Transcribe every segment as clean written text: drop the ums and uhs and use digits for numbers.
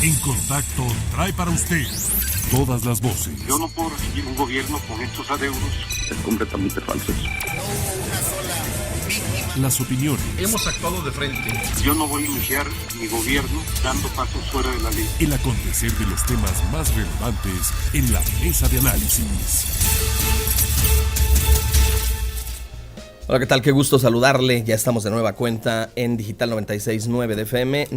En Contacto trae para usted todas las voces. Yo no puedo recibir un gobierno con estos adeudos. Es completamente falso. Las opiniones. Hemos actuado de frente. Yo no voy a iniciar mi gobierno dando pasos fuera de la ley. El acontecer de los temas más relevantes en la mesa de análisis. Hola, ¿qué tal? Qué gusto saludarle. Ya estamos de nueva cuenta en Digital 96.9 de FM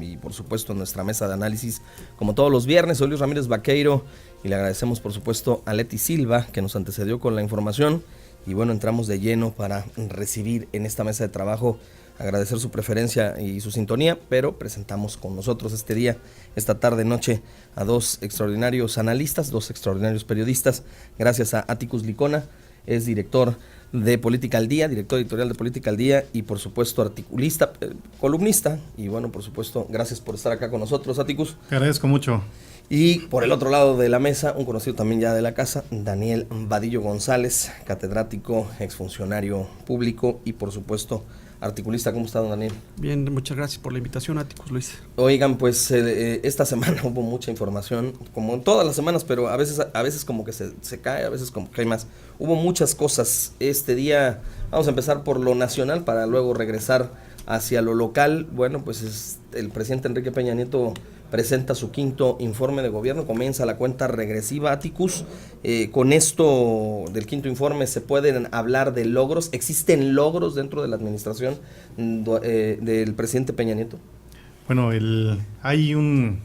y por supuesto en nuestra mesa de análisis como todos los viernes. Soy Luis Ramírez Vaqueiro y le agradecemos por supuesto a Leti Silva que nos antecedió con la información. Y bueno, entramos de lleno para recibir en esta mesa de trabajo, agradecer su preferencia y su sintonía, pero presentamos con nosotros este día, esta tarde, noche, a dos extraordinarios analistas, dos extraordinarios periodistas. Gracias a Atticus Licona, es director de Política al Día, director editorial de Política al Día y por supuesto articulista, columnista. Y bueno, por supuesto, gracias por estar acá con nosotros, Atticus. Te agradezco mucho. Y por el otro lado de la mesa, un conocido también ya de la casa, Daniel Vadillo González, catedrático, exfuncionario público y por supuesto articulista. ¿Cómo está, don Daniel? Bien, muchas gracias por la invitación, Atticus, Luis. Oigan, pues esta semana hubo mucha información, como en todas las semanas, pero a veces como que se cae, a veces como que hay más. Hubo muchas cosas este día. Vamos a empezar por lo nacional para luego regresar hacia lo local. Bueno, pues el presidente Enrique Peña Nieto presenta su quinto informe de gobierno, comienza la cuenta regresiva, Atticus. Con esto del quinto informe se pueden hablar de logros. ¿Existen logros dentro de la administración del presidente Peña Nieto? Bueno, hay un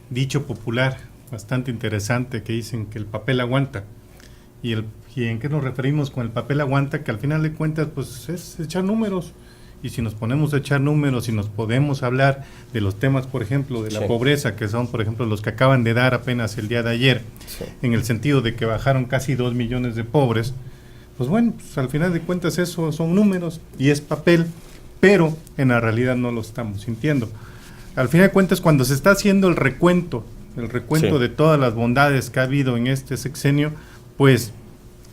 dicho popular bastante interesante que dicen que el papel aguanta. ¿Y en qué nos referimos con el papel aguanta? Que al final de cuentas pues es echar números. Y si nos ponemos a echar números y nos podemos hablar de los temas, por ejemplo, de la pobreza, que son, por ejemplo, los que acaban de dar apenas el día de ayer, en el sentido de que bajaron casi 2 millones de pobres, pues bueno, pues al final de cuentas eso son números y es papel, pero en la realidad no lo estamos sintiendo. Al final de cuentas, cuando se está haciendo el recuento de todas las bondades que ha habido en este sexenio, pues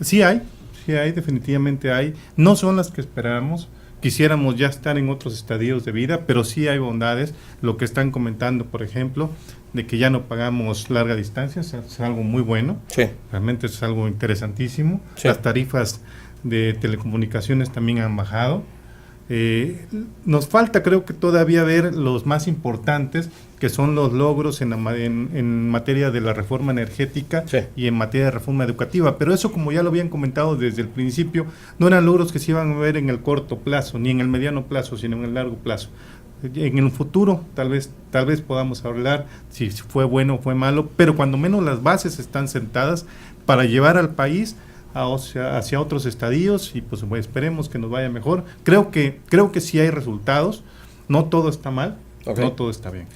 sí hay, definitivamente hay, no son las que esperábamos. Quisiéramos ya estar en otros estadios de vida, pero sí hay bondades. Lo que están comentando, por ejemplo, de que ya no pagamos larga distancia, es algo muy bueno. Sí. Realmente es algo interesantísimo. Sí. Las tarifas de telecomunicaciones también han bajado. Nos falta, creo que todavía ver los más importantes, que son los logros en materia de la reforma energética y en materia de reforma educativa, pero eso, como ya lo habían comentado desde el principio, no eran logros que se iban a ver en el corto plazo, ni en el mediano plazo, sino en el largo plazo. En el futuro tal vez podamos hablar si fue bueno o fue malo, pero cuando menos las bases están sentadas para llevar al país hacia otros estadios y pues esperemos que nos vaya mejor. Creo que sí hay resultados, no todo está mal, no todo está bien.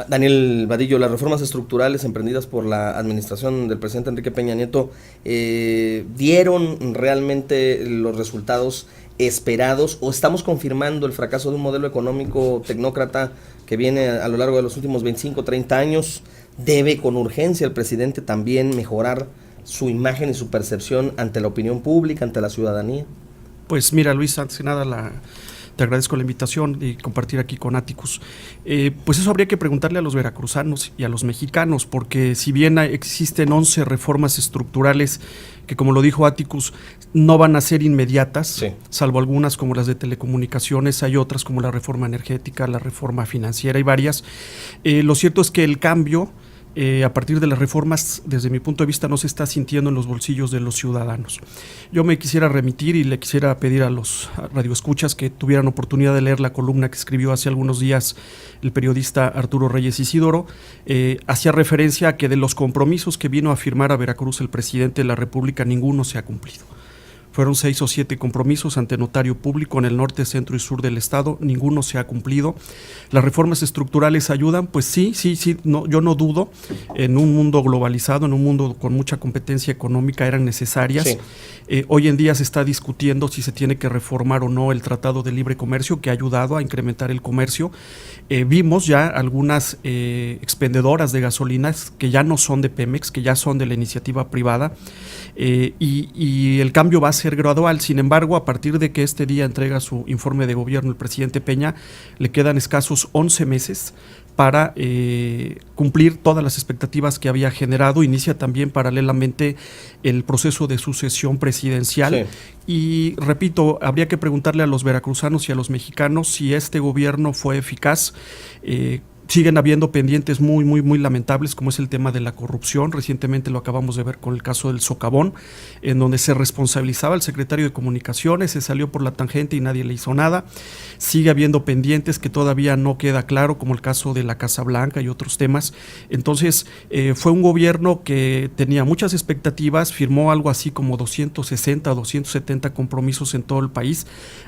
Daniel Vadillo, las reformas estructurales emprendidas por la administración del presidente Enrique Peña Nieto ¿dieron realmente los resultados esperados o estamos confirmando el fracaso de un modelo económico tecnócrata que viene a lo largo de los últimos 25, 30 años? ¿Debe con urgencia el presidente también mejorar su imagen y su percepción ante la opinión pública, ante la ciudadanía? Pues mira, Luis, antes que nada te agradezco la invitación y compartir aquí con Atticus. Pues eso habría que preguntarle a los veracruzanos y a los mexicanos, porque si bien existen 11 reformas estructurales que, como lo dijo Atticus, no van a ser inmediatas, salvo algunas como las de telecomunicaciones, hay otras como la reforma energética, la reforma financiera y varias. Lo cierto es que el cambio a partir de las reformas, desde mi punto de vista, no se está sintiendo en los bolsillos de los ciudadanos. Yo me quisiera remitir y le quisiera pedir a los radioescuchas que tuvieran oportunidad de leer la columna que escribió hace algunos días el periodista Arturo Reyes Isidoro. Hacía referencia a que de los compromisos que vino a firmar a Veracruz el presidente de la República, ninguno se ha cumplido. Fueron 6 o 7 compromisos ante notario público en el norte, centro y sur del estado, ninguno se ha cumplido. ¿Las reformas estructurales ayudan? Pues sí, no, yo no dudo, en un mundo globalizado, en un mundo con mucha competencia económica eran necesarias. Sí. Hoy en día se está discutiendo si se tiene que reformar o no el Tratado de Libre Comercio, que ha ayudado a incrementar el comercio. Vimos ya algunas expendedoras de gasolinas que ya no son de Pemex, que ya son de la iniciativa privada, y el cambio va a ser gradual. Sin embargo, a partir de que este día entrega su informe de gobierno el presidente Peña, le quedan escasos 11 meses para cumplir todas las expectativas que había generado. Inicia también paralelamente el proceso de sucesión presidencial. Sí. Y repito, habría que preguntarle a los veracruzanos y a los mexicanos si este gobierno fue eficaz. Siguen habiendo pendientes muy lamentables, como es el tema de la corrupción. Recientemente lo acabamos de ver con el caso del socavón, en donde se responsabilizaba al secretario de Comunicaciones, se salió por la tangente y nadie le hizo nada. Sigue habiendo pendientes que todavía no queda claro, como el caso de la Casa Blanca y otros temas. Entonces, fue un gobierno que tenía muchas expectativas, firmó algo así como 260, 270 compromisos en todo el país.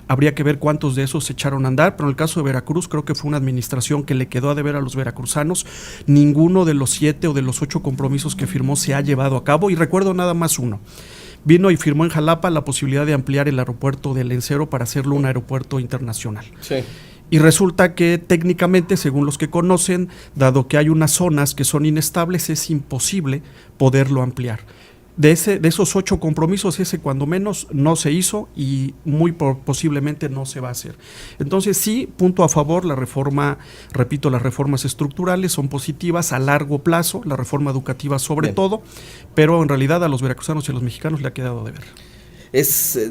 Habría que ver cuántos de esos se echaron a andar, pero en el caso de Veracruz creo que fue una administración que le quedó a deber a los veracruzanos. Ninguno de los 7 o de los 8 compromisos que firmó se ha llevado a cabo, y recuerdo nada más uno. Vino y firmó en Jalapa la posibilidad de ampliar el aeropuerto de Lencero para hacerlo un aeropuerto internacional. Sí. Y resulta que técnicamente, según los que conocen, dado que hay unas zonas que son inestables, es imposible poderlo ampliar. De esos 8 compromisos, ese cuando menos no se hizo y muy posiblemente no se va a hacer. Entonces sí, punto a favor, la reforma, repito, las reformas estructurales son positivas a largo plazo, la reforma educativa sobre todo, pero en realidad a los veracruzanos y a los mexicanos le ha quedado de ver.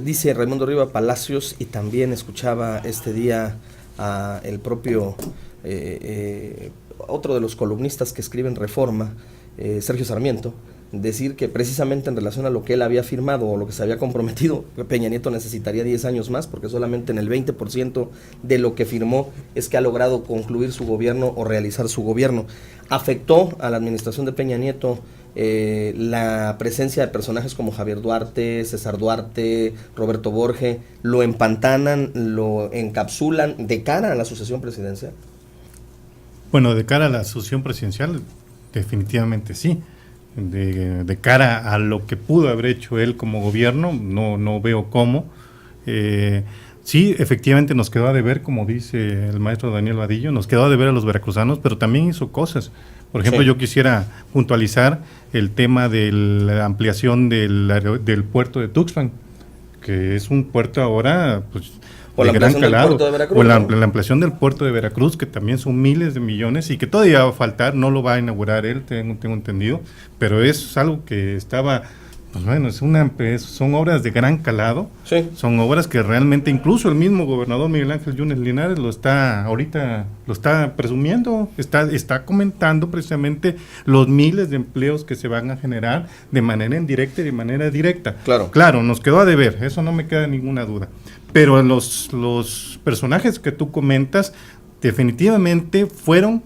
Dice Raimundo Riva Palacios, y también escuchaba este día a el propio, otro de los columnistas que escriben Reforma, Sergio Sarmiento, decir que precisamente en relación a lo que él había firmado o lo que se había comprometido, Peña Nieto necesitaría 10 años más, porque solamente en el 20% de lo que firmó es que ha logrado concluir su gobierno o realizar su gobierno. ¿Afectó a la administración de Peña Nieto la presencia de personajes como Javier Duarte, César Duarte, Roberto Borge? ¿Lo empantanan, lo encapsulan de cara a la sucesión presidencial? Bueno, de cara a la sucesión presidencial, definitivamente sí. De cara a lo que pudo haber hecho él como gobierno, no veo cómo. Sí, efectivamente nos quedó a deber, como dice el maestro Daniel Vadillo, nos quedó a deber a los veracruzanos, pero también hizo cosas. Por ejemplo, sí. Yo quisiera puntualizar el tema de la ampliación del puerto de Tuxpan, que es un puerto ahora, pues, o de gran calado, o la ampliación del puerto de Veracruz, que también son miles de millones y que todavía va a faltar, no lo va a inaugurar él, tengo entendido, pero es algo que estaba, pues bueno, son obras de gran calado, sí. Son obras que realmente incluso el mismo gobernador Miguel Ángel Yunes Linares ahorita lo está presumiendo, está comentando precisamente los miles de empleos que se van a generar de manera indirecta y de manera directa. Claro, nos quedó a deber, eso no me queda ninguna duda. Pero los personajes que tú comentas definitivamente fueron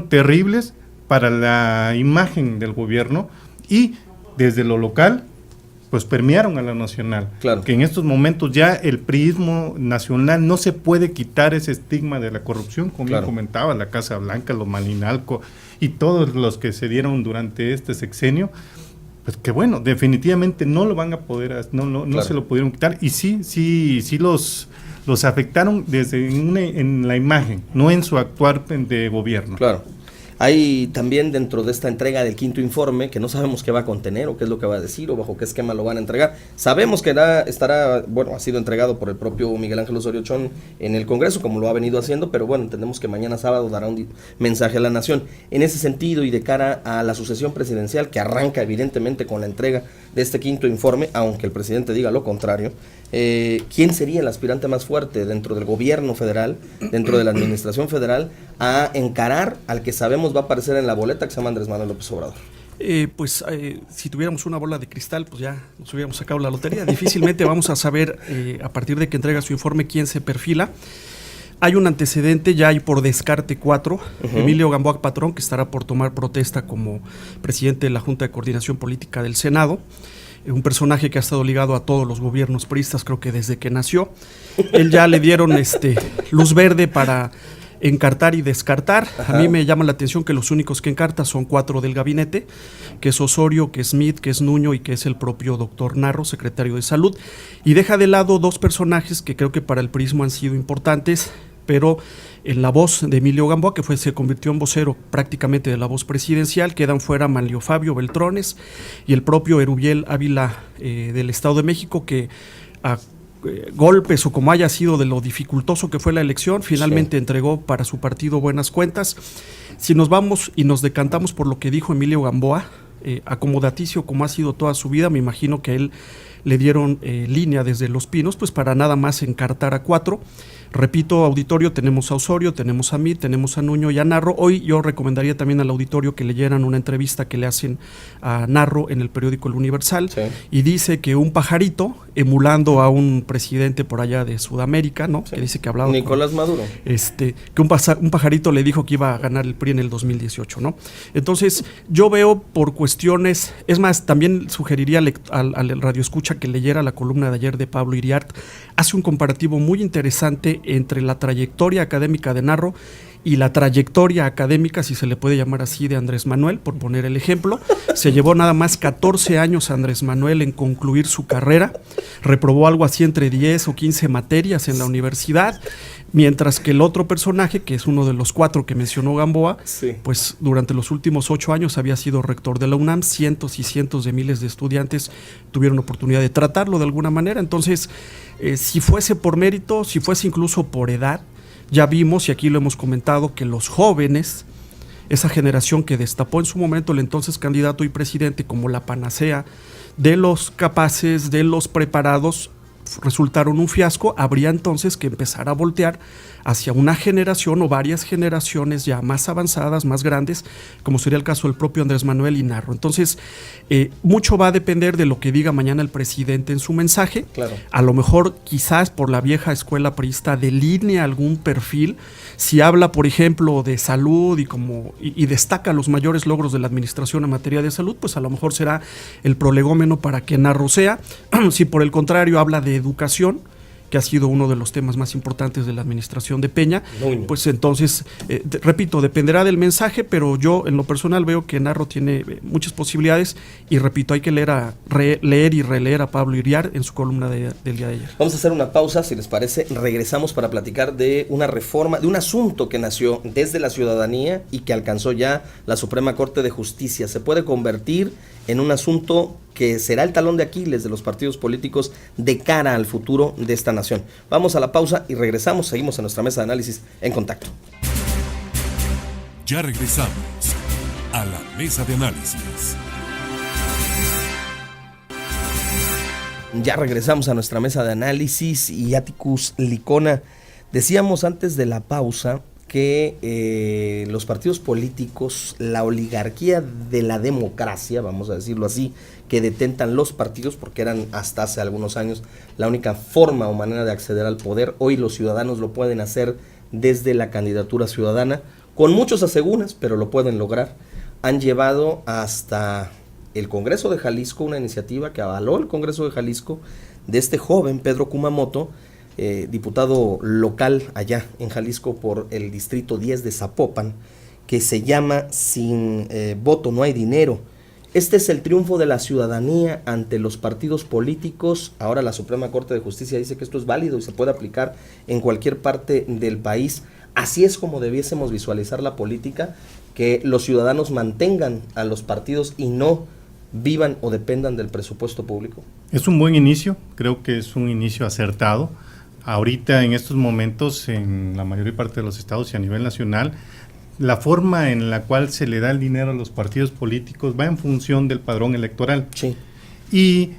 terribles para la imagen del gobierno y desde lo local pues permearon a la nacional. Claro. Que en estos momentos ya el priismo nacional no se puede quitar ese estigma de la corrupción, como bien comentaba, la Casa Blanca, los Malinalco y todos los que se dieron durante este sexenio. Pues que bueno, definitivamente no lo van a poder, no se lo pudieron quitar, y sí los afectaron desde en la imagen, no en su actuar de gobierno. Claro. Hay también dentro de esta entrega del quinto informe, que no sabemos qué va a contener o qué es lo que va a decir o bajo qué esquema lo van a entregar. Sabemos que ha sido entregado por el propio Miguel Ángel Osorio Chong en el Congreso, como lo ha venido haciendo, pero bueno, entendemos que mañana sábado dará un mensaje a la nación. En ese sentido y de cara a la sucesión presidencial, que arranca evidentemente con la entrega de este quinto informe, aunque el presidente diga lo contrario, ¿quién sería el aspirante más fuerte dentro del gobierno federal, dentro de la administración federal, a encarar al que sabemos va a aparecer en la boleta, que se llama Andrés Manuel López Obrador? Si tuviéramos una bola de cristal, pues ya nos hubiéramos sacado la lotería. Difícilmente vamos a saber, a partir de que entrega su informe, quién se perfila. Hay un antecedente, ya hay por descarte 4, Emilio Gamboa Patrón, que estará por tomar protesta como presidente de la Junta de Coordinación Política del Senado, un personaje que ha estado ligado a todos los gobiernos priistas, creo que desde que nació. Él ya le dieron luz verde para encartar y descartar. Ajá. A mí me llama la atención que los únicos que encarta son 4 del gabinete, que es Osorio, que es Smith, que es Nuño y que es el propio doctor Narro, secretario de Salud, y deja de lado 2 personajes que creo que para el priismo han sido importantes, pero en la voz de Emilio Gamboa, que se convirtió en vocero prácticamente de la voz presidencial, quedan fuera Manlio Fabio Beltrones y el propio Erubiel Ávila del Estado de México, que a golpes o como haya sido de lo dificultoso que fue la elección, finalmente entregó para su partido buenas cuentas. Si nos vamos y nos decantamos por lo que dijo Emilio Gamboa, acomodaticio como ha sido toda su vida, me imagino que a él le dieron línea desde Los Pinos, pues para nada más encartar a 4. Repito, auditorio, tenemos a Osorio, tenemos a Meade, tenemos a Nuño y a Narro. Hoy yo recomendaría también al auditorio que leyeran una entrevista que le hacen a Narro en el periódico El Universal, y dice que un pajarito, emulando a un presidente por allá de Sudamérica, ¿no? Que dice que hablaba Nicolás Maduro. Que un pajarito le dijo que iba a ganar el PRI en el 2018, ¿no? Entonces, yo veo por cuestiones, es más, también sugeriría al radioescucha que leyera la columna de ayer de Pablo Iriart. Hace un comparativo muy interesante entre la trayectoria académica de Narro y la trayectoria académica, si se le puede llamar así, de Andrés Manuel, por poner el ejemplo. Se llevó nada más 14 años Andrés Manuel en concluir su carrera, reprobó algo así entre 10 o 15 materias en la universidad, mientras que el otro personaje, que es uno de los 4 que mencionó Gamboa, pues durante los últimos 8 años había sido rector de la UNAM, cientos y cientos de miles de estudiantes tuvieron oportunidad de tratarlo de alguna manera. Entonces, si fuese por mérito, si fuese incluso por edad, ya vimos, y aquí lo hemos comentado, que los jóvenes, esa generación que destapó en su momento el entonces candidato y presidente como la panacea de los capaces, de los preparados, resultaron un fiasco. Habría entonces que empezar a voltear hacia una generación o varias generaciones ya más avanzadas, más grandes, como sería el caso del propio Andrés Manuel y Narro. Entonces, mucho va a depender de lo que diga mañana el presidente en su mensaje. Claro. A lo mejor, quizás por la vieja escuela priista, delinea algún perfil. Si habla, por ejemplo, de salud y destaca los mayores logros de la administración en materia de salud, pues a lo mejor será el prolegómeno para que Narro sea. Si por el contrario habla de educación, que ha sido uno de los temas más importantes de la administración de Peña, pues entonces, repito, dependerá del mensaje, pero yo en lo personal veo que Narro tiene muchas posibilidades, y repito, hay que leer y releer a Pablo Iriart en su columna del día de ayer. Vamos a hacer una pausa, si les parece. Regresamos para platicar de una reforma, de un asunto que nació desde la ciudadanía y que alcanzó ya la Suprema Corte de Justicia. Se puede convertir en un asunto que será el talón de Aquiles de los partidos políticos de cara al futuro de esta nación. Vamos a la pausa y regresamos. Seguimos en nuestra mesa de análisis En Contacto. Ya regresamos a la mesa de análisis. Ya regresamos a nuestra mesa de análisis. Y Atticus Licona, decíamos antes de la pausa que los partidos políticos, la oligarquía de la democracia, vamos a decirlo así, que detentan los partidos, porque eran hasta hace algunos años la única forma o manera de acceder al poder. Hoy los ciudadanos lo pueden hacer desde la candidatura ciudadana, con muchos asegúnes, pero lo pueden lograr. Han llevado hasta el Congreso de Jalisco una iniciativa que avaló el Congreso de Jalisco de este joven Pedro Kumamoto, diputado local allá en Jalisco por el distrito 10 de Zapopan, que se llama Sin voto no hay dinero. Este es el triunfo de la ciudadanía ante los partidos políticos. Ahora la Suprema Corte de Justicia dice que esto es válido y se puede aplicar en cualquier parte del país. Así es como debiésemos visualizar la política, que los ciudadanos mantengan a los partidos y no vivan o dependan del presupuesto público. Es un buen inicio, creo que es un inicio acertado. Ahorita, en estos momentos, en la mayor parte de los estados y a nivel nacional, la forma en la cual se le da el dinero a los partidos políticos va en función del padrón electoral. Sí. Y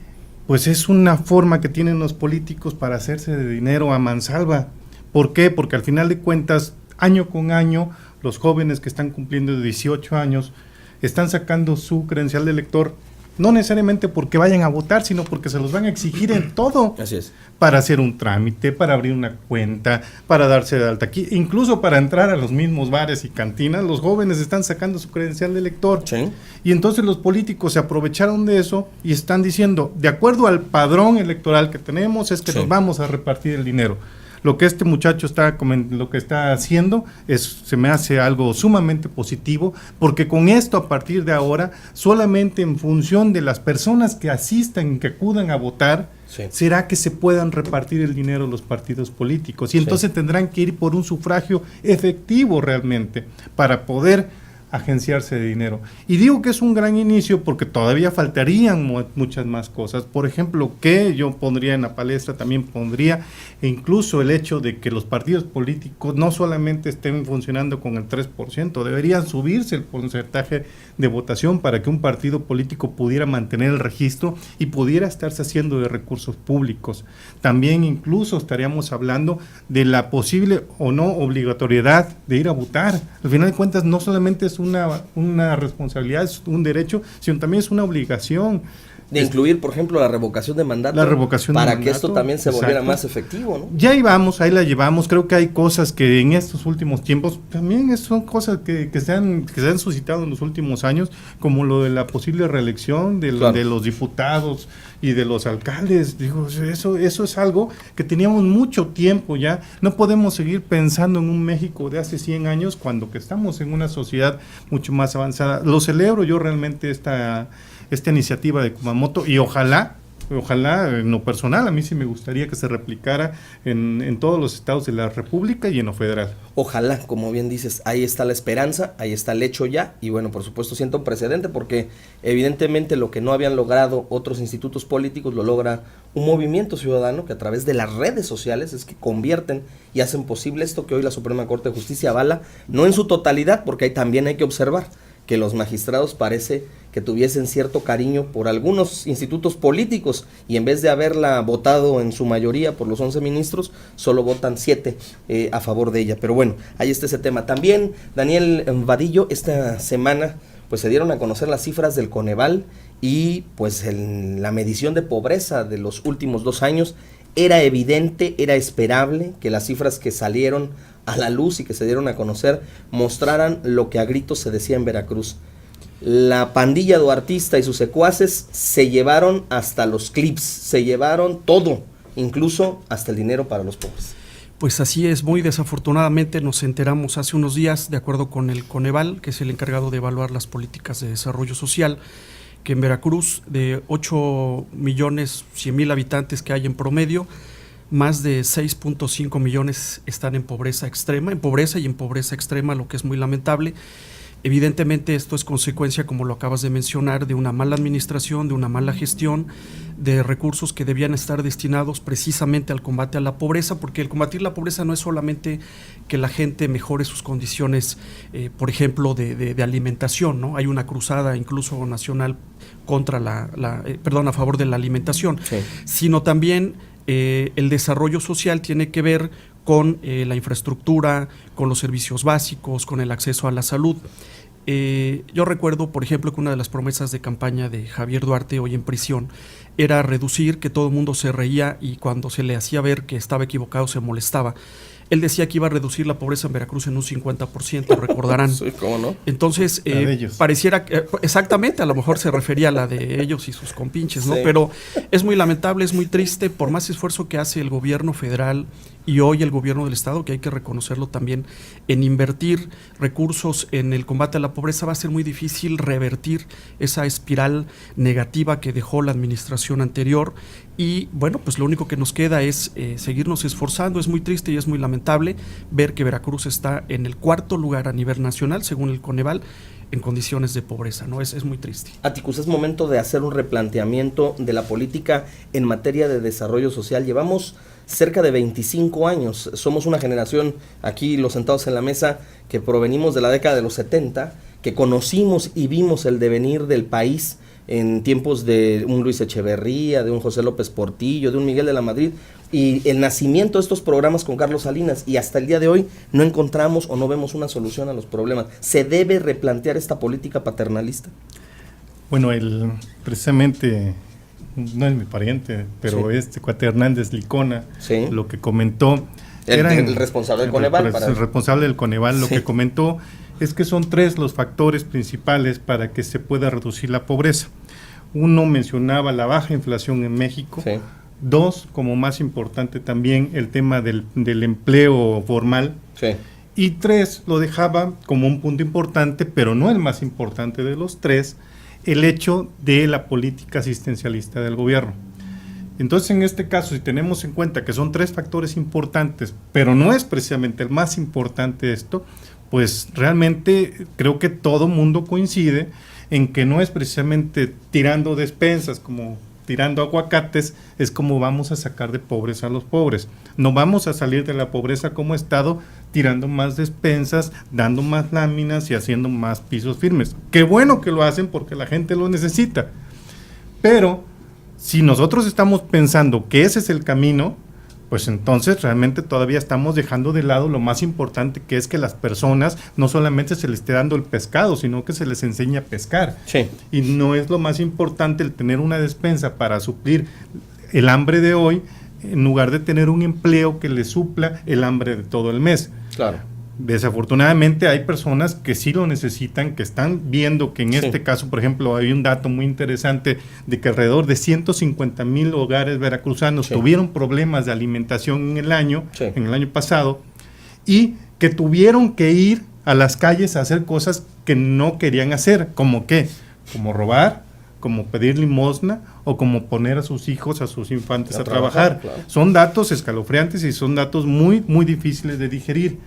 pues es una forma que tienen los políticos para hacerse de dinero a mansalva. ¿Por qué? Porque al final de cuentas, año con año, los jóvenes que están cumpliendo 18 años están sacando su credencial de elector, no necesariamente porque vayan a votar, sino porque se los van a exigir en todo. Así es. Para hacer un trámite, para abrir una cuenta, para darse de alta aquí, incluso para entrar a los mismos bares y cantinas, los jóvenes están sacando su credencial de elector. Sí. Y entonces los políticos se aprovecharon de eso y están diciendo, de acuerdo al padrón electoral que tenemos, es que nos vamos a repartir el dinero. lo que este muchacho lo que está haciendo se me hace algo sumamente positivo, porque con esto, a partir de ahora, solamente en función de las personas que asistan, que acudan a votar, será que se puedan repartir el dinero los partidos políticos, y entonces tendrán que ir por un sufragio efectivo realmente para poder agenciarse de dinero. Y digo que es un gran inicio porque todavía faltarían muchas más cosas. Por ejemplo, que yo pondría en la palestra, también pondría incluso el hecho de que los partidos políticos no solamente estén funcionando con el 3%, deberían subirse el porcentaje de votación para que un partido político pudiera mantener el registro y pudiera estarse haciendo de recursos públicos. También incluso estaríamos hablando de la posible o no obligatoriedad de ir a votar. Al final de cuentas, no solamente es una responsabilidad, es un derecho, sino también es una obligación. De incluir, por ejemplo, la revocación de mandato. Para que esto también se volviera más efectivo, ¿no? Ya ahí la llevamos. Creo que hay cosas que en estos últimos tiempos, también son cosas que se han suscitado en los últimos años, como lo de la posible reelección de los diputados y de los alcaldes. Digo, eso es algo que teníamos mucho tiempo ya. No podemos seguir pensando en un México de hace 100 años cuando que estamos en una sociedad mucho más avanzada. Lo celebro yo realmente esta iniciativa de Kumamoto, y ojalá, en lo personal, a mí sí me gustaría que se replicara en todos los estados de la República y en lo federal. Ojalá, como bien dices, ahí está la esperanza, ahí está el hecho ya, y bueno, por supuesto sienta un precedente, porque evidentemente lo que no habían logrado otros institutos políticos lo logra un movimiento ciudadano que a través de las redes sociales es que convierten y hacen posible esto que hoy la Suprema Corte de Justicia avala, no en su totalidad, porque ahí también hay que observar que los magistrados parece que tuviesen cierto cariño por algunos institutos políticos y en vez de haberla votado en su mayoría por los 11 ministros, solo votan 7 a favor de ella. Pero bueno, ahí está ese tema. También, Daniel Vadillo, esta semana pues se dieron a conocer las cifras del Coneval y pues la medición de pobreza de los últimos 2 años. Era evidente, era esperable que las cifras que salieron a la luz y que se dieron a conocer mostraran lo que a gritos se decía en Veracruz. La pandilla duartista y sus secuaces se llevaron hasta los clips, se llevaron todo, incluso hasta el dinero para los pobres. Pues así es, muy desafortunadamente nos enteramos hace unos días, de acuerdo con el Coneval, que es el encargado de evaluar las políticas de desarrollo social, que en Veracruz, de 8.100.000 habitantes que hay en promedio, más de 6.5 millones están en pobreza extrema, en pobreza extrema, lo que es muy lamentable. Evidentemente esto es consecuencia, como lo acabas de mencionar, de una mala administración, de una mala gestión, de recursos que debían estar destinados precisamente al combate a la pobreza, porque el combatir la pobreza no es solamente que la gente mejore sus condiciones, por ejemplo, de alimentación, ¿no? Hay una cruzada incluso nacional contra a favor de la alimentación, sí, sino también el desarrollo social tiene que ver con la infraestructura, con los servicios básicos, con el acceso a la salud. Yo recuerdo, por ejemplo, que una de las promesas de campaña de Javier Duarte, hoy en prisión, era reducir, que todo el mundo se reía y cuando se le hacía ver que estaba equivocado se molestaba. Él decía que iba a reducir la pobreza en Veracruz en un 50%, recordarán. Sí, ¿cómo no? Entonces, pareciera que, exactamente, a lo mejor se refería a la de ellos y sus compinches, ¿no? Sí. Pero es muy lamentable, es muy triste, por más esfuerzo que hace el gobierno federal y hoy el gobierno del estado, que hay que reconocerlo también, en invertir recursos en el combate a la pobreza, va a ser muy difícil revertir esa espiral negativa que dejó la administración anterior. Y bueno, pues lo único que nos queda es seguirnos esforzando. Es muy triste y es muy lamentable ver que Veracruz está en el 4º lugar a nivel nacional, según el Coneval, en condiciones de pobreza, ¿no? Es muy triste. Atticus, es momento de hacer un replanteamiento de la política en materia de desarrollo social. Llevamos cerca de 25 años, somos una generación, aquí los sentados en la mesa, que provenimos de la década de los 70, que conocimos y vimos el devenir del país en tiempos de un Luis Echeverría, de un José López Portillo, de un Miguel de la Madrid, y el nacimiento de estos programas con Carlos Salinas, y hasta el día de hoy no encontramos o no vemos una solución a los problemas. ¿Se debe replantear esta política paternalista? Bueno, precisamente, no es mi pariente, pero sí, cuate Hernández Licona, sí, lo que comentó... El responsable del Coneval. El responsable del Coneval, lo que comentó es que son 3 los factores principales para que se pueda reducir la pobreza. Uno mencionaba la baja inflación en México, sí, 2, como más importante también, el tema del empleo formal. Sí. Y 3, lo dejaba como un punto importante, pero no el más importante de los 3, el hecho de la política asistencialista del gobierno. Entonces, en este caso, si tenemos en cuenta que son 3 factores importantes, pero no es precisamente el más importante esto, pues realmente creo que todo mundo coincide en que no es precisamente tirando despensas, como tirando aguacates, es como vamos a sacar de pobres a los pobres. No vamos a salir de la pobreza como Estado tirando más despensas, dando más láminas y haciendo más pisos firmes. Qué bueno que lo hacen porque la gente lo necesita. Pero si nosotros estamos pensando que ese es el camino, pues entonces realmente todavía estamos dejando de lado lo más importante, que es que las personas no solamente se les esté dando el pescado, sino que se les enseñe a pescar. Sí. Y no es lo más importante el tener una despensa para suplir el hambre de hoy, en lugar de tener un empleo que le supla el hambre de todo el mes. Claro. Desafortunadamente hay personas que sí lo necesitan, que están viendo que en este caso, por ejemplo, hay un dato muy interesante de que alrededor de 150,000 hogares veracruzanos tuvieron problemas de alimentación en el año pasado, y que tuvieron que ir a las calles a hacer cosas que no querían hacer, como qué, como robar, como pedir limosna o como poner a sus hijos, a sus infantes a trabajar. Claro. Son datos escalofriantes y son datos muy, muy difíciles de digerir.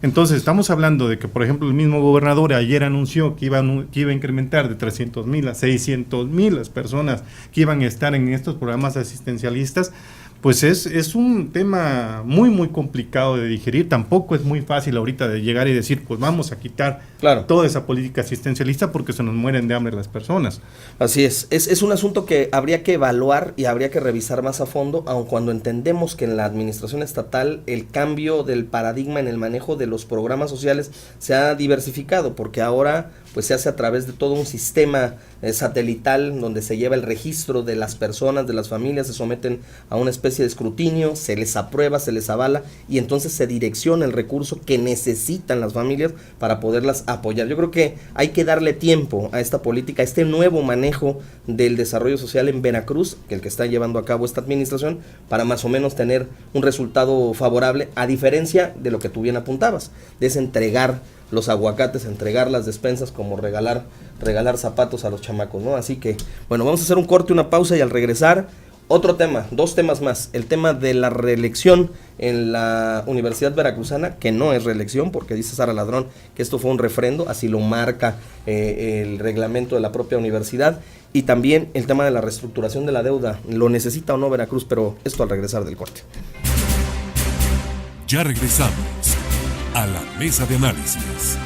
Entonces, estamos hablando de que, por ejemplo, el mismo gobernador ayer anunció que iba a incrementar de 300,000 a 600,000 las personas que iban a estar en estos programas asistencialistas. Pues es un tema muy, muy complicado de digerir. Tampoco es muy fácil ahorita de llegar y decir, pues vamos a quitar toda esa política asistencialista porque se nos mueren de hambre las personas. Así es un asunto que habría que evaluar y habría que revisar más a fondo, aun cuando entendemos que en la administración estatal el cambio del paradigma en el manejo de los programas sociales se ha diversificado, porque ahora pues se hace a través de todo un sistema satelital donde se lleva el registro de las personas, de las familias, se someten a una especie de escrutinio, se les aprueba, se les avala y entonces se direcciona el recurso que necesitan las familias para poderlas apoyar. Yo creo que hay que darle tiempo a esta política, a este nuevo manejo del desarrollo social en Veracruz, que el que está llevando a cabo esta administración, para más o menos tener un resultado favorable, a diferencia de lo que tú bien apuntabas, de ese entregar los aguacates, entregar las despensas, como regalar zapatos a los chamacos, ¿no? Así que, bueno, vamos a hacer un corte, una pausa y al regresar, otro tema, 2 temas más. El tema de la reelección en la Universidad Veracruzana, que no es reelección, porque dice Sara Ladrón que esto fue un refrendo, así lo marca el reglamento de la propia universidad. Y también el tema de la reestructuración de la deuda, ¿lo necesita o no Veracruz? Pero esto al regresar del corte. Ya regresamos a la mesa de análisis.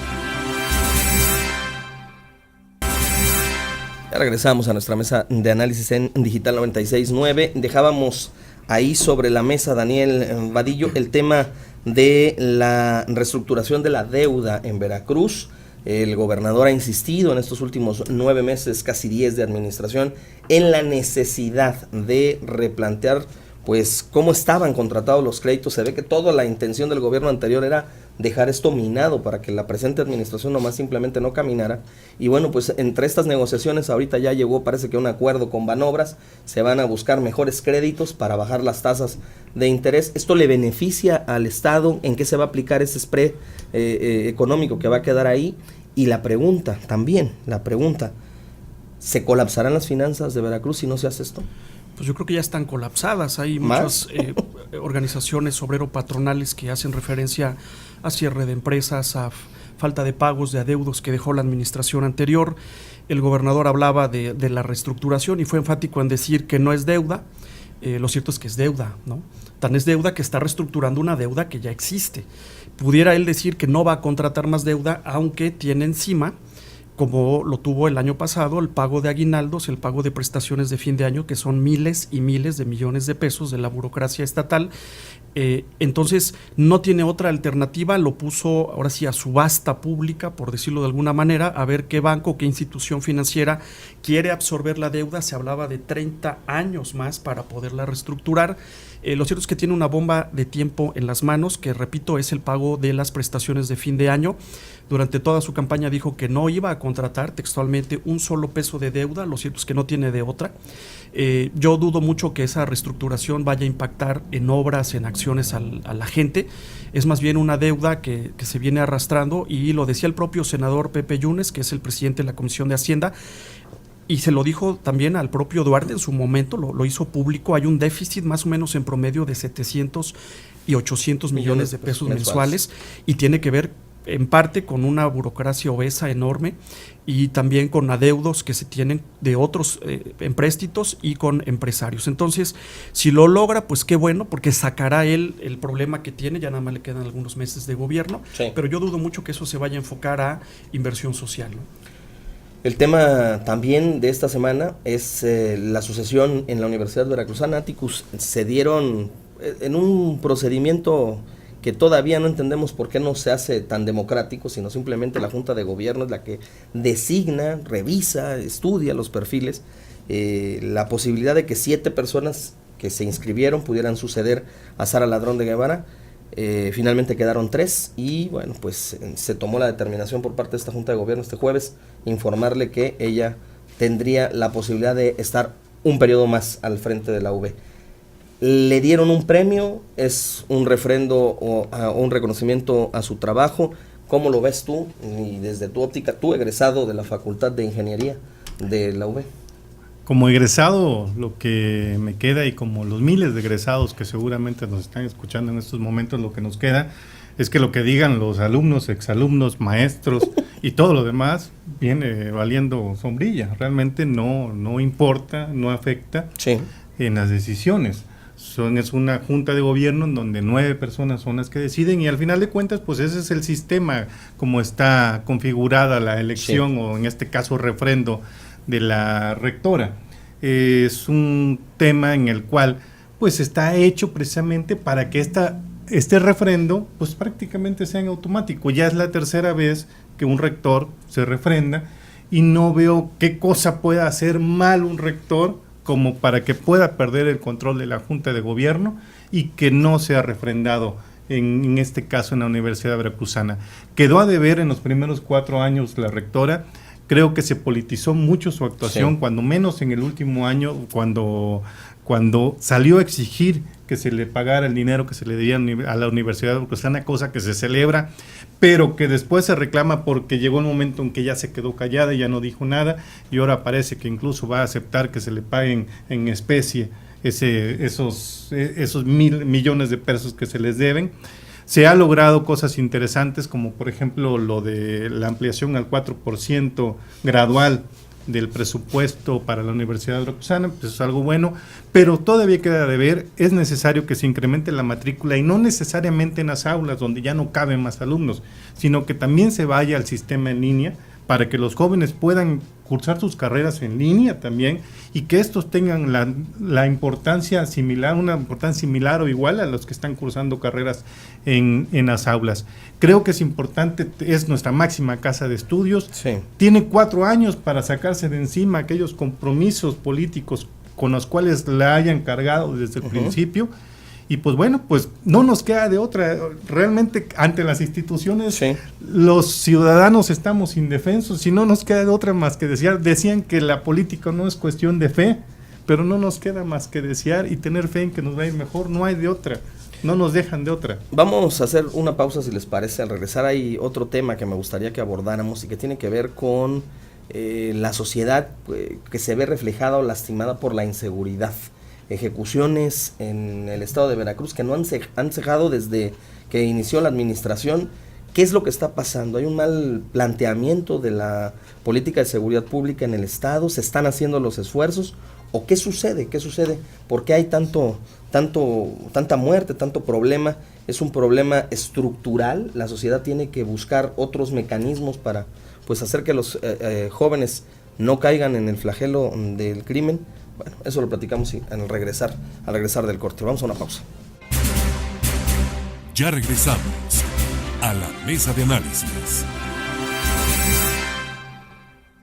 Ya regresamos a nuestra mesa de análisis en Digital 96.9. Dejábamos ahí sobre la mesa, Daniel Vadillo, el tema de la reestructuración de la deuda en Veracruz. El gobernador ha insistido en estos últimos 9 meses, casi 10 de administración, en la necesidad de replantear pues cómo estaban contratados los créditos. Se ve que toda la intención del gobierno anterior era dejar esto minado para que la presente administración nomás simplemente no caminara. Y bueno, pues entre estas negociaciones ahorita ya llegó, parece que un acuerdo con Banobras, se van a buscar mejores créditos para bajar las tasas de interés. ¿Esto le beneficia al Estado? ¿En qué se va a aplicar ese spread económico que va a quedar ahí? Y la pregunta, ¿se colapsarán las finanzas de Veracruz si no se hace esto? Pues yo creo que ya están colapsadas. Hay muchas organizaciones obrero-patronales que hacen referencia a cierre de empresas, a falta de pagos de adeudos que dejó la administración anterior. El gobernador hablaba de la reestructuración y fue enfático en decir que no es deuda. Lo cierto es que es deuda, ¿no? Tan es deuda que está reestructurando una deuda que ya existe. Pudiera él decir que no va a contratar más deuda, aunque tiene encima, como lo tuvo el año pasado, el pago de aguinaldos, el pago de prestaciones de fin de año, que son miles y miles de millones de pesos de la burocracia estatal. Entonces no tiene otra alternativa, lo puso ahora sí a subasta pública, por decirlo de alguna manera, a ver qué banco, qué institución financiera quiere absorber la deuda. Se hablaba de 30 años más para poderla reestructurar. Lo cierto es que tiene una bomba de tiempo en las manos, que repito, es el pago de las prestaciones de fin de año. Durante toda su campaña dijo que no iba a contratar textualmente un solo peso de deuda, lo cierto es que no tiene de otra. Yo dudo mucho que esa reestructuración vaya a impactar en obras, en acciones a la gente. Es más bien una deuda que se viene arrastrando, y lo decía el propio senador Pepe Yunes, que es el presidente de la Comisión de Hacienda, y se lo dijo también al propio Duarte en su momento, lo hizo público. Hay un déficit más o menos en promedio de 700 y 800 millones de pesos mensuales, y tiene que ver en parte con una burocracia obesa enorme, y también con adeudos que se tienen de otros empréstitos y con empresarios. Entonces, si lo logra, pues qué bueno, porque sacará él el problema que tiene. Ya nada más le quedan algunos meses de gobierno, sí, pero yo dudo mucho que eso se vaya a enfocar a inversión social, ¿no? El tema también de esta semana es la sucesión en la Universidad Veracruzana. Atticus, se dieron en un procedimiento que todavía no entendemos por qué no se hace tan democrático, sino simplemente la Junta de Gobierno es la que designa, revisa, estudia los perfiles, la posibilidad de que 7 personas que se inscribieron pudieran suceder a Sara Ladrón de Guevara. Finalmente quedaron 3 y bueno, pues se tomó la determinación por parte de esta Junta de Gobierno este jueves informarle que ella tendría la posibilidad de estar un periodo más al frente de la UV. Le dieron un premio, es un refrendo o un reconocimiento a su trabajo. ¿Cómo lo ves tú? Y desde tu óptica, tú egresado de la Facultad de Ingeniería de la UV. Como egresado, lo que me queda, y como los miles de egresados que seguramente nos están escuchando en estos momentos, lo que nos queda es que lo que digan los alumnos, exalumnos, maestros y todo lo demás viene valiendo sombrilla. Realmente no importa, no afecta en las decisiones. Es una junta de gobierno en donde 9 personas son las que deciden, y al final de cuentas pues ese es el sistema como está configurada la elección, o en este caso refrendo de la rectora. Es un tema en el cual pues está hecho precisamente para que este refrendo pues prácticamente sea en automático. Ya es la tercera vez que un rector se refrenda, y no veo qué cosa pueda hacer mal un rector como para que pueda perder el control de la Junta de Gobierno y que no sea refrendado en este caso en la Universidad Veracruzana. Quedó a deber en los primeros 4 años la rectora. Creo que se politizó mucho su actuación, cuando menos en el último año, cuando salió a exigir que se le pagara el dinero que se le debía a la Universidad Veracruzana, cosa que se celebra, pero que después se reclama porque llegó el momento en que ya se quedó callada y ya no dijo nada, y ahora parece que incluso va a aceptar que se le paguen en especie esos 1,000 millones de pesos que se les deben. Se ha logrado cosas interesantes, como por ejemplo lo de la ampliación al 4% gradual del presupuesto para la Universidad Veracruzana, pues es algo bueno, pero todavía queda de ver. Es necesario que se incremente la matrícula, y no necesariamente en las aulas donde ya no caben más alumnos, sino que también se vaya al sistema en línea para que los jóvenes puedan cursar sus carreras en línea también, y que estos tengan la importancia similar, una importancia similar o igual a los que están cursando carreras en las aulas. Creo que es importante, es nuestra máxima casa de estudios, tiene 4 años para sacarse de encima aquellos compromisos políticos con los cuales la hayan cargado desde el principio. Y pues bueno, pues no nos queda de otra. Realmente ante las instituciones los ciudadanos estamos indefensos, y no nos queda de otra más que desear. Decían que la política no es cuestión de fe, pero no nos queda más que desear y tener fe en que nos va a ir mejor. No hay de otra, no nos dejan de otra. Vamos a hacer una pausa, si les parece. Al regresar hay otro tema que me gustaría que abordáramos y que tiene que ver con la sociedad que se ve reflejada o lastimada por la inseguridad. Ejecuciones en el estado de Veracruz que no han cejado desde que inició la administración. ¿Qué es lo que está pasando? ¿Hay un mal planteamiento de la política de seguridad pública en el estado? ¿Se están haciendo los esfuerzos? ¿O qué sucede? ¿Qué sucede? ¿Por qué hay tanta muerte, tanto problema? Es un problema estructural. La sociedad tiene que buscar otros mecanismos para pues hacer que los jóvenes no caigan en el flagelo del crimen. Bueno, eso lo platicamos al regresar del corte. Vamos a una pausa. Ya regresamos a la mesa de análisis.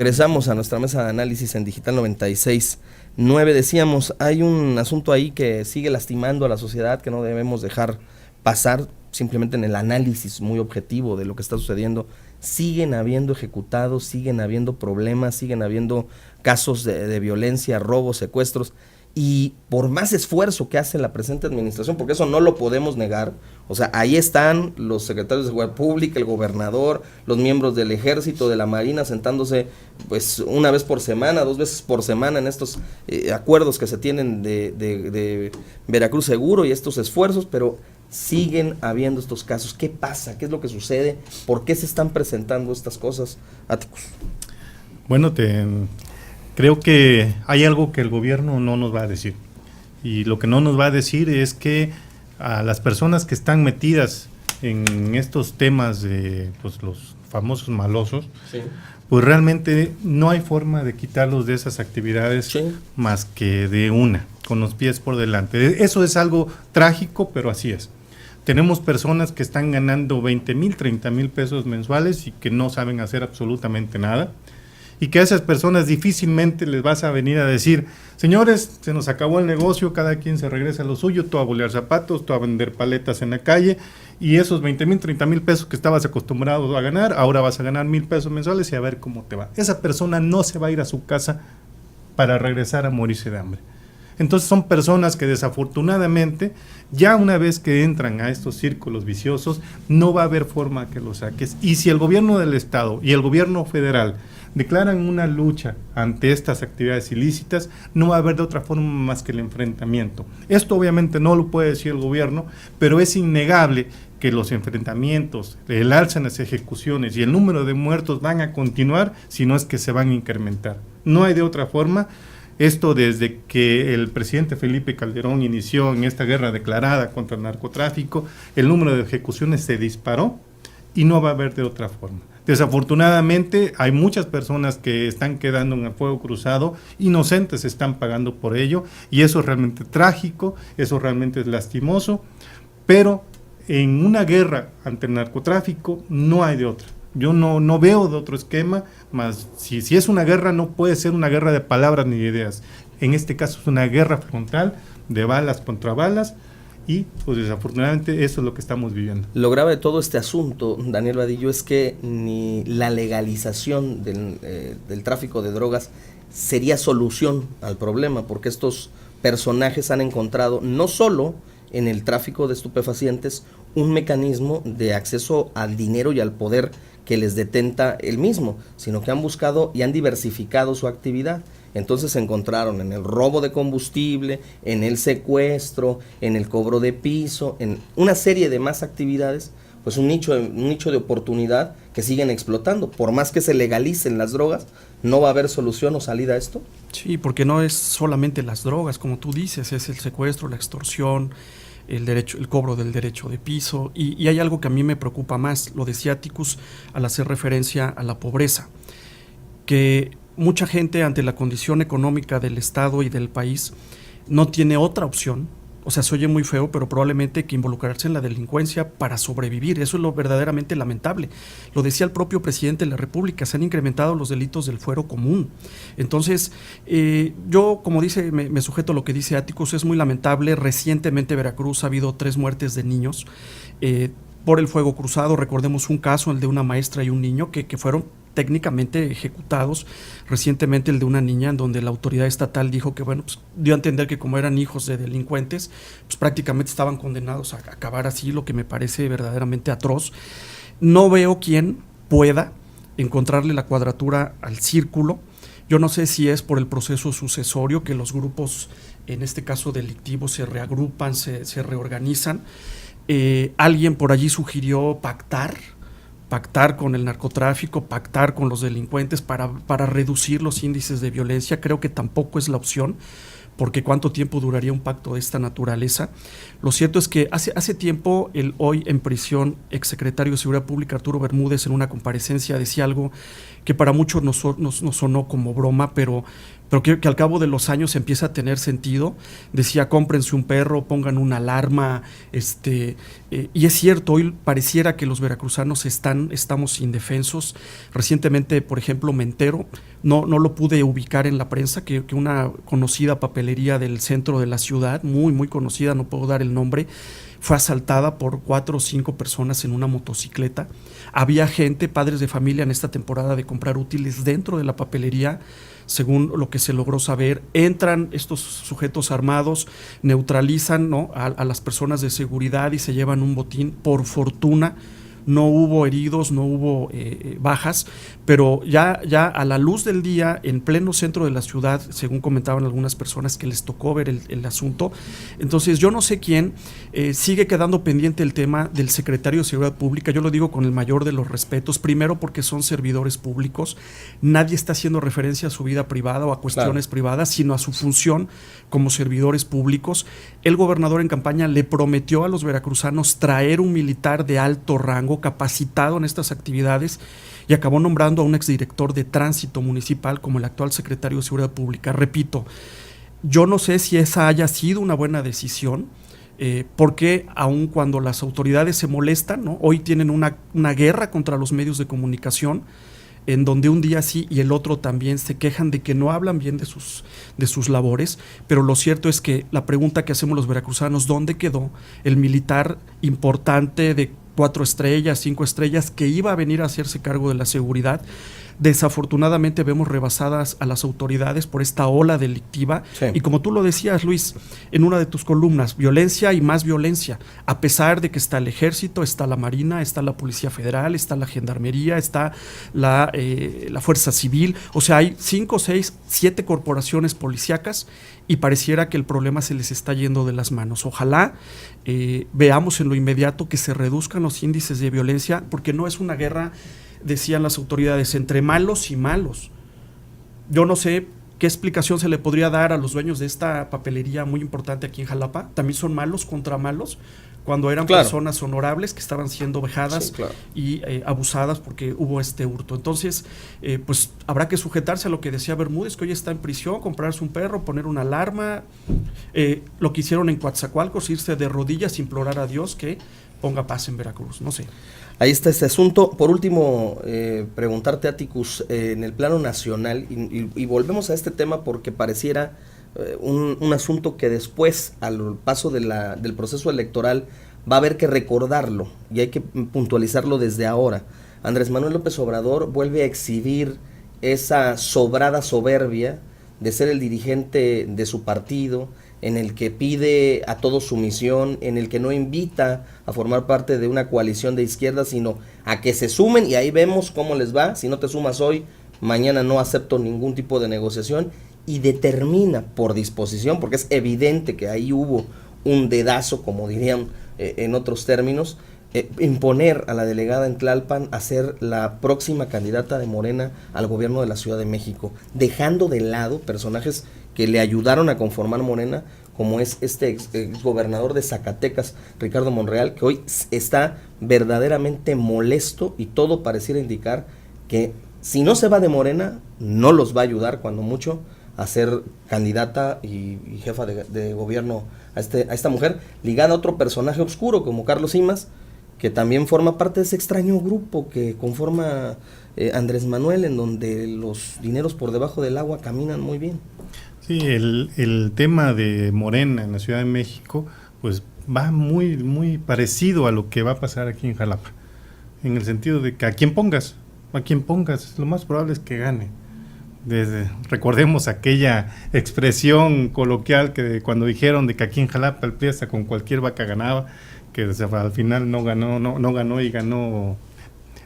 Regresamos a nuestra mesa de análisis en Digital 96.9. Decíamos, hay un asunto ahí que sigue lastimando a la sociedad, que no debemos dejar pasar, simplemente en el análisis muy objetivo de lo que está sucediendo. Siguen habiendo ejecutados, siguen habiendo problemas, siguen habiendo casos de violencia, robos, secuestros, y por más esfuerzo que hace la presente administración, porque eso no lo podemos negar, o sea, ahí están los secretarios de Seguridad Pública, el gobernador, los miembros del Ejército, de la Marina, sentándose pues una vez por semana, 2 veces por semana en estos acuerdos que se tienen de Veracruz Seguro y estos esfuerzos, pero siguen habiendo estos casos. ¿Qué pasa? ¿Qué es lo que sucede? ¿Por qué se están presentando estas cosas, Atticus? Bueno, creo que hay algo que el gobierno no nos va a decir. Y lo que no nos va a decir es que a las personas que están metidas en estos temas de pues, los famosos malosos, sí, pues realmente no hay forma de quitarlos de esas actividades, sí, más que de una, con los pies por delante. Eso es algo trágico, pero así es. Tenemos personas que están ganando 20,000, 30,000 pesos mensuales y que no saben hacer absolutamente nada. Y que a esas personas difícilmente les vas a venir a decir, señores, se nos acabó el negocio, cada quien se regresa a lo suyo, tú a bolear zapatos, tú a vender paletas en la calle, y esos 20,000, 30,000 pesos que estabas acostumbrado a ganar, ahora vas a ganar 1,000 pesos mensuales y a ver cómo te va. Esa persona no se va a ir a su casa para regresar a morirse de hambre. Entonces son personas que desafortunadamente, ya una vez que entran a estos círculos viciosos, no va a haber forma que los saques. Y si el gobierno del Estado y el gobierno federal declaran una lucha ante estas actividades ilícitas, no va a haber de otra forma más que el enfrentamiento. Esto obviamente no lo puede decir el gobierno, pero es innegable que los enfrentamientos, el alza en las ejecuciones y el número de muertos van a continuar, si no es que se van a incrementar. No hay de otra forma. Esto desde que el presidente Felipe Calderón inició en esta guerra declarada contra el narcotráfico, el número de ejecuciones se disparó y no va a haber de otra forma. Desafortunadamente hay muchas personas que están quedando en el fuego cruzado, inocentes están pagando por ello, y eso es realmente trágico, eso realmente es lastimoso, pero en una guerra ante el narcotráfico no hay de otra. Yo no veo de otro esquema, más si es una guerra, no puede ser una guerra de palabras ni de ideas. En este caso es una guerra frontal de balas contra balas, y pues desafortunadamente eso es lo que estamos viviendo. Lo grave de todo este asunto, Daniel Vadillo, es que ni la legalización del tráfico de drogas sería solución al problema, porque estos personajes han encontrado no solo en el tráfico de estupefacientes un mecanismo de acceso al dinero y al poder que les detenta el mismo, sino que han buscado y han diversificado su actividad. Entonces se encontraron en el robo de combustible, en el secuestro, en el cobro de piso, en una serie de más actividades, pues un nicho de oportunidad que siguen explotando. Por más que se legalicen las drogas, ¿no va a haber solución o salida a esto? Sí, porque no es solamente las drogas, como tú dices, es el secuestro, la extorsión, el cobro del derecho de piso, y hay algo que a mí me preocupa más, lo decía Atticus al hacer referencia a la pobreza, que mucha gente ante la condición económica del Estado y del país no tiene otra opción. O sea, se oye muy feo, pero probablemente que involucrarse en la delincuencia para sobrevivir. Eso es lo verdaderamente lamentable. Lo decía el propio presidente de la República, se han incrementado los delitos del fuero común. Entonces, yo, como dice, me sujeto a lo que dice Atticus, es muy lamentable. Recientemente en Veracruz ha habido 3 muertes de niños por el fuego cruzado. Recordemos un caso, el de una maestra y un niño que fueron técnicamente ejecutados. Recientemente el de una niña, en donde la autoridad estatal dijo que, bueno, pues dio a entender que como eran hijos de delincuentes, pues prácticamente estaban condenados a acabar así, lo que me parece verdaderamente atroz. No veo quién pueda encontrarle la cuadratura al círculo. Yo no sé si es por el proceso sucesorio, que los grupos, en este caso delictivos, se reagrupan, se reorganizan. Alguien por allí sugirió pactar con el narcotráfico, pactar con los delincuentes para reducir los índices de violencia. Creo que tampoco es la opción, porque ¿cuánto tiempo duraría un pacto de esta naturaleza? Lo cierto es que hace tiempo el hoy en prisión exsecretario de Seguridad Pública, Arturo Bermúdez, en una comparecencia decía algo que para muchos nos sonó como broma, pero pero que al cabo de los años empieza a tener sentido. Decía, cómprense un perro, pongan una alarma, y es cierto, hoy pareciera que los veracruzanos estamos indefensos. Recientemente, por ejemplo, me entero, no lo pude ubicar en la prensa, que una conocida papelería del centro de la ciudad, muy, muy conocida, no puedo dar el nombre, fue asaltada por 4 o 5 personas en una motocicleta. Había gente, padres de familia en esta temporada de comprar útiles dentro de la papelería. Según lo que se logró saber, entran estos sujetos armados, neutralizan, ¿no?, a las personas de seguridad y se llevan un botín. Por fortuna no hubo heridos, no hubo bajas, pero ya a la luz del día, en pleno centro de la ciudad, según comentaban algunas personas que les tocó ver el asunto. Entonces yo no sé quién, sigue quedando pendiente el tema del secretario de Seguridad Pública. Yo lo digo con el mayor de los respetos, primero porque son servidores públicos, nadie está haciendo referencia a su vida privada o a cuestiones privadas, sino a su función como servidores públicos. El gobernador en campaña le prometió a los veracruzanos traer un militar de alto rango capacitado en estas actividades y acabó nombrando a un exdirector de tránsito municipal como el actual secretario de Seguridad Pública. Repito, yo no sé si esa haya sido una buena decisión, porque aun cuando las autoridades se molestan, ¿no?, hoy tienen una guerra contra los medios de comunicación, en donde un día sí y el otro también se quejan de que no hablan bien de sus labores, pero lo cierto es que la pregunta que hacemos los veracruzanos, ¿dónde quedó el militar importante de 4 estrellas, 5 estrellas, que iba a venir a hacerse cargo de la seguridad? Desafortunadamente vemos rebasadas a las autoridades por esta ola delictiva, sí. Y como tú lo decías, Luis, en una de tus columnas, violencia y más violencia, a pesar de que está el ejército, está la Marina, está la Policía Federal, está la Gendarmería, está la Fuerza Civil, o sea, hay 5, 6, 7 corporaciones policíacas y pareciera que el problema se les está yendo de las manos. Ojalá veamos en lo inmediato que se reduzcan los índices de violencia, porque no es una guerra, decían las autoridades, entre malos y malos. Yo no sé qué explicación se le podría dar a los dueños de esta papelería muy importante aquí en Jalapa. También son malos contra malos, cuando eran personas honorables que estaban siendo vejadas y abusadas porque hubo este hurto. Entonces, pues habrá que sujetarse a lo que decía Bermúdez, que hoy está en prisión, comprarse un perro, poner una alarma. Lo que hicieron en Coatzacoalcos, irse de rodillas, implorar a Dios que ponga paz en Veracruz, no sé. Ahí está este asunto. Por último, preguntarte, Atticus, en el plano nacional, y volvemos a este tema porque pareciera un asunto que después, al paso del proceso electoral, va a haber que recordarlo y hay que puntualizarlo desde ahora. Andrés Manuel López Obrador vuelve a exhibir esa sobrada soberbia de ser el dirigente de su partido, en el que pide a todos sumisión, en el que no invita a formar parte de una coalición de izquierda, sino a que se sumen, y ahí vemos cómo les va. Si no te sumas hoy, mañana no acepto ningún tipo de negociación, y determina por disposición, porque es evidente que ahí hubo un dedazo, como dirían en otros términos, imponer a la delegada en Tlalpan a ser la próxima candidata de Morena al gobierno de la Ciudad de México, dejando de lado personajes que le ayudaron a conformar Morena, como es este ex gobernador de Zacatecas, Ricardo Monreal, que hoy está verdaderamente molesto y todo pareciera indicar que si no se va de Morena, no los va a ayudar cuando mucho a ser candidata y jefa de gobierno a esta mujer, ligada a otro personaje oscuro como Carlos Simas, que también forma parte de ese extraño grupo que conforma Andrés Manuel, en donde los dineros por debajo del agua caminan muy bien. Sí, el tema de Morena en la Ciudad de México, pues va muy, muy parecido a lo que va a pasar aquí en Jalapa, en el sentido de que a quien pongas, lo más probable es que gane. Recordemos aquella expresión coloquial que cuando dijeron de que aquí en Jalapa el PRI hasta con cualquier vaca ganaba, que al final no ganó y ganó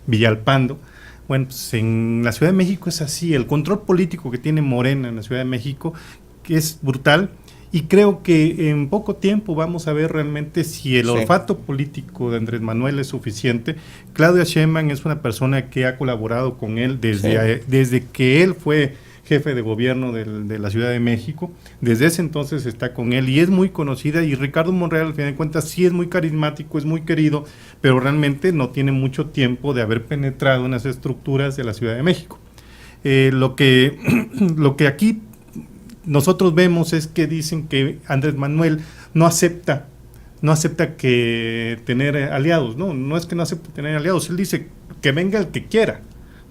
Villalpando. Bueno, pues en la Ciudad de México es así, el control político que tiene Morena en la Ciudad de México, que es brutal, y creo que en poco tiempo vamos a ver realmente si el olfato político de Andrés Manuel es suficiente. Claudia Sheinbaum es una persona que ha colaborado con él desde que él fue jefe de gobierno de la Ciudad de México. Desde ese entonces está con él y es muy conocida, y Ricardo Monreal, al final de cuentas, sí es muy carismático, es muy querido, pero realmente no tiene mucho tiempo de haber penetrado en las estructuras de la Ciudad de México. Lo que aquí nosotros vemos es que dicen que Andrés Manuel no acepta que tener aliados. No es que no acepte tener aliados, él dice que venga el que quiera,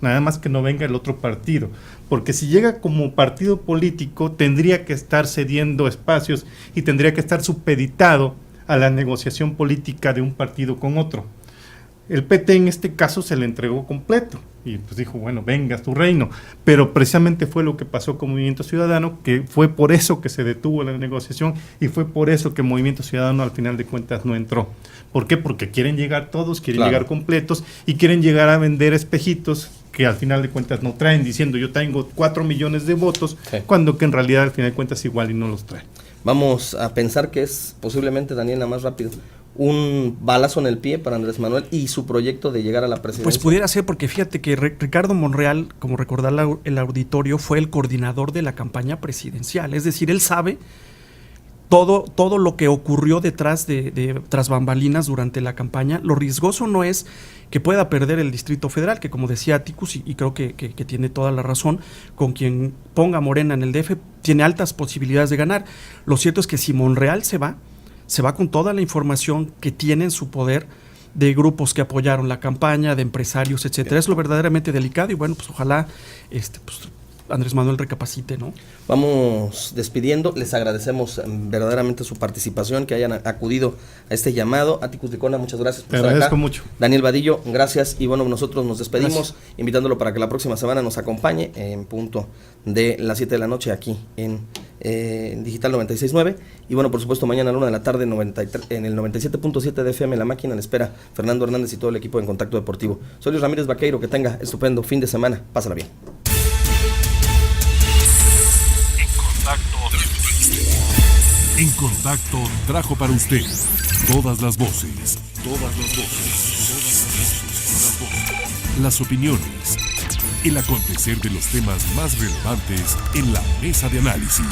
nada más que no venga el otro partido, porque si llega como partido político tendría que estar cediendo espacios y tendría que estar supeditado a la negociación política de un partido con otro. El PT en este caso se le entregó completo y pues dijo, bueno, venga a tu reino, pero precisamente fue lo que pasó con Movimiento Ciudadano, que fue por eso que se detuvo la negociación y fue por eso que Movimiento Ciudadano al final de cuentas no entró. ¿Por qué? Porque quieren llegar todos, quieren llegar completos y quieren llegar a vender espejitos que al final de cuentas no traen, diciendo yo tengo 4 millones de votos, cuando que en realidad al final de cuentas igual y no los traen. Vamos a pensar que es posiblemente, Daniela, más rápido, un balazo en el pie para Andrés Manuel y su proyecto de llegar a la presidencia. Pues pudiera ser, porque fíjate que Ricardo Monreal, como recordar el auditorio, fue el coordinador de la campaña presidencial, es decir, él sabe todo lo que ocurrió detrás tras bambalinas durante la campaña. Lo riesgoso no es que pueda perder el Distrito Federal, que como decía Atticus, y creo que tiene toda la razón, con quien ponga Morena en el DF, tiene altas posibilidades de ganar. Lo cierto es que si Monreal se va con toda la información que tiene en su poder de grupos que apoyaron la campaña, de empresarios, etcétera. Es lo verdaderamente delicado y bueno, pues ojalá Andrés Manuel recapacite, ¿no? Vamos despidiendo, les agradecemos verdaderamente su participación, que hayan acudido a este llamado. Atticus Licona, muchas gracias por Te estar agradezco acá. mucho. Daniel Vadillo, gracias, y bueno, nosotros nos despedimos, Gracias. invitándolo para que la próxima semana nos acompañe en punto de las 7 de la noche aquí en Digital 96.9, y bueno, por supuesto mañana a la 1 de la tarde en el 97.7 de FM, La Máquina, le espera Fernando Hernández y todo el equipo en Contacto Deportivo. Soy Luis Ramírez Vaqueiro, que tenga estupendo fin de semana, pásala bien. En Contacto trajo para usted todas las voces, las opiniones, el acontecer de los temas más relevantes en la mesa de análisis.